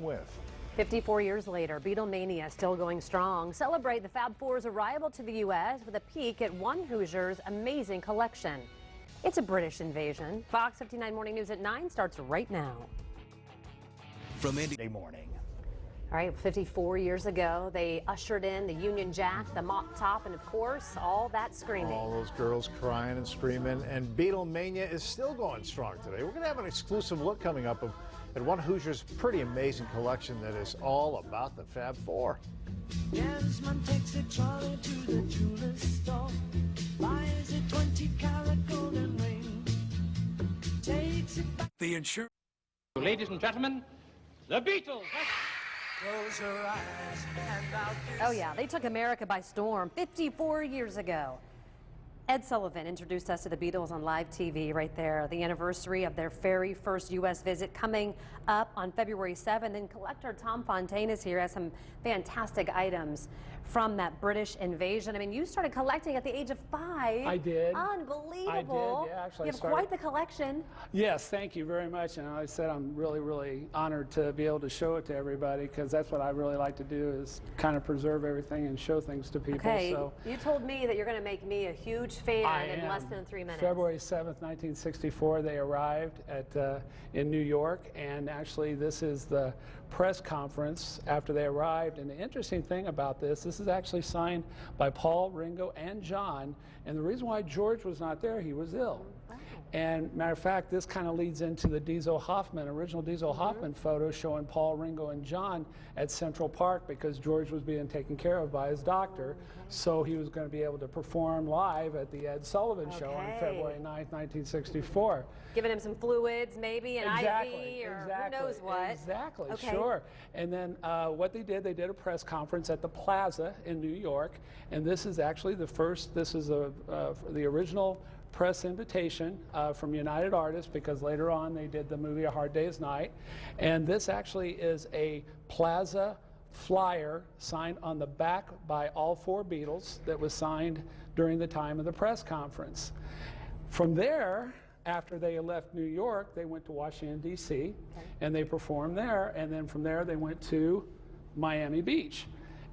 with. 54 years later, Beatlemania still going strong. Celebrate the Fab Four's arrival to the U.S. with a peek at one Hoosier's amazing collection. It's a British invasion. Fox 59 Morning News at 9 starts right now. From Indianapolis morning. All right, 54 years ago, they ushered in the Union Jack, the mop top, and of course, all that screaming. All those girls crying and screaming, and Beatlemania is still going strong today. We're going to have an exclusive look coming up at one Hoosier's pretty amazing collection that is all about the Fab Four. Desmond takes a trolley to the jeweler's store, buys a 20-carat golden ring, takes it back. The insurance. Ladies and gentlemen, the Beatles. Close her eyes and I'll kiss. Oh yeah, they took America by storm 54 years ago. Ed Sullivan introduced us to the Beatles on live TV right there. The anniversary of their very first U.S. visit coming up on February 7th. And collector Tom Fontaine is here, has some fantastic items from that British invasion. I mean, you started collecting at the age of 5. I did. Unbelievable. I did, yeah, actually. You have quite the collection. Yes, thank you very much. And I said I'm really, really honored to be able to show it to everybody, because that's what I really like to do, is kind of preserve everything and show things to people. Okay, so you told me that you're going to make me a huge fan in less than 3 minutes. February 7th, 1964, they arrived in New York, and actually this is the press conference after they arrived. And the interesting thing about this is actually signed by Paul, Ringo, and John. And the reason why George was not there, he was ill. Wow. And matter of fact, this kind of leads into the original Diesel Hoffman photo showing Paul, Ringo, and John at Central Park, because George was being taken care of by his doctor. So he was going to be able to perform live at the Ed Sullivan Show on February 9th, 1964. Giving him some fluids, maybe an IV, or who knows what. Exactly, okay. Sure. And then what they did a press conference at the Plaza in New York, and this is actually the first, this is the original press invitation from United Artists, because later on they did the movie A Hard Day's Night. And this actually is a Plaza flyer signed on the back by all 4 Beatles that was signed during the time of the press conference. From there, after they left New York, they went to Washington, D.C., and they performed there. And then from there, they went to Miami Beach.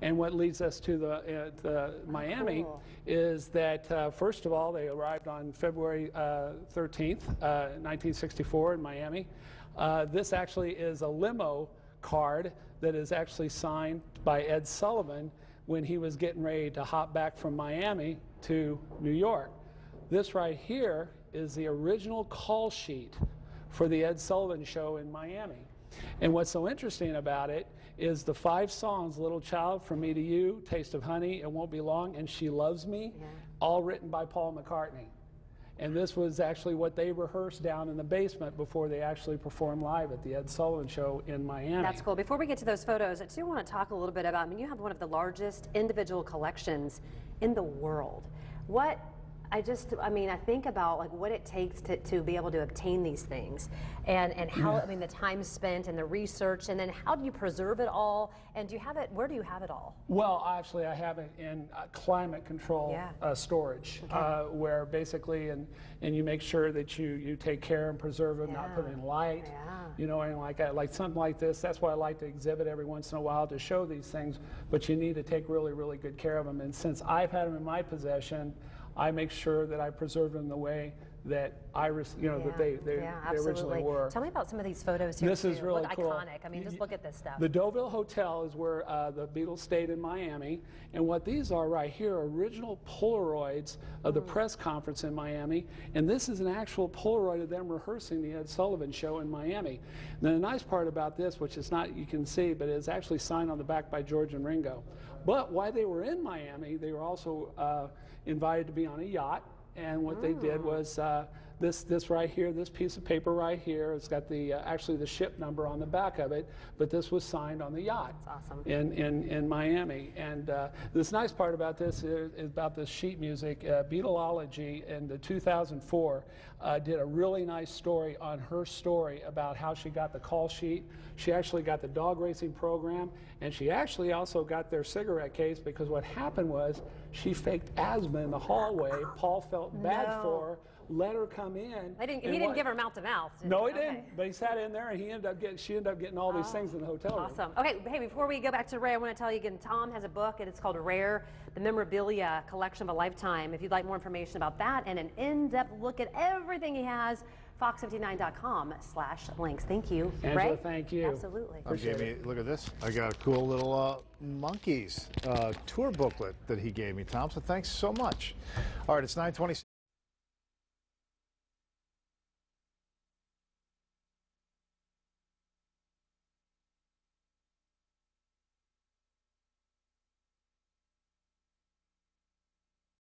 And what leads us to the Miami is that, first of all, they arrived on February 13th, 1964 in Miami. This actually is a limo card that is actually signed by Ed Sullivan when he was getting ready to hop back from Miami to New York. This right here is the original call sheet for the Ed Sullivan Show in Miami. And what's so interesting about it is the 5 songs, Little Child, From Me to You, Taste of Honey, It Won't Be Long, and She Loves Me, all written by Paul McCartney. And this was actually what they rehearsed down in the basement before they actually performed live at the Ed Sullivan Show in Miami. That's cool. Before we get to those photos, I do want to talk a little bit about, I mean, you have one of the largest individual collections in the world. I think about like what it takes to be able to obtain these things, and how, I mean, the time spent and the research, and then how do you preserve it all, and do you have it, where do you have it all? Well, actually I have it in climate control storage, where basically, and you make sure that you take care and preserve it, not put in light, you know, and like something like this. That's why I like to exhibit every once in a while, to show these things, but you need to take really, really good care of them. And since I've had them in my possession, I make sure that I preserve them the way that that they originally were. Tell me about some of these photos here. This is really cool. Iconic. I mean, just look at this stuff. The Deauville Hotel is where the Beatles stayed in Miami, and what these are right here are original Polaroids of the press conference in Miami, and this is an actual Polaroid of them rehearsing the Ed Sullivan Show in Miami. Now, the nice part about this, which is not, you can see, but it's actually signed on the back by George and Ringo. But while they were in Miami, they were also invited to be on a yacht. And what they did was this right here, this piece of paper right here, it's got the actually the ship number on the back of it, but this was signed on the yacht. That's awesome. in Miami. And this nice part about this is about this sheet music. Beatlology in the 2004 did a really nice story on her story about how she got the call sheet. She actually got the dog racing program, and she actually also got their cigarette case, because what happened was she faked asthma in the hallway. Paul felt bad for her, let her come in. He didn't give her mouth to mouth. No, he didn't. But he sat in there, and she ended up getting all these things in the hotel room. Awesome. Okay, hey, before we go back to Ray, I want to tell you again, Tom has a book, and it's called Rare, the Memorabilia Collection of a Lifetime. If you'd like more information about that and an in-depth look at everything he has, fox59.com/links. Thank you, Angela, Ray. thank you. Absolutely. Jamie, look at this. I got a cool little Monkeys tour booklet that he gave me, Tom, so thanks so much. All right, it's 9:20.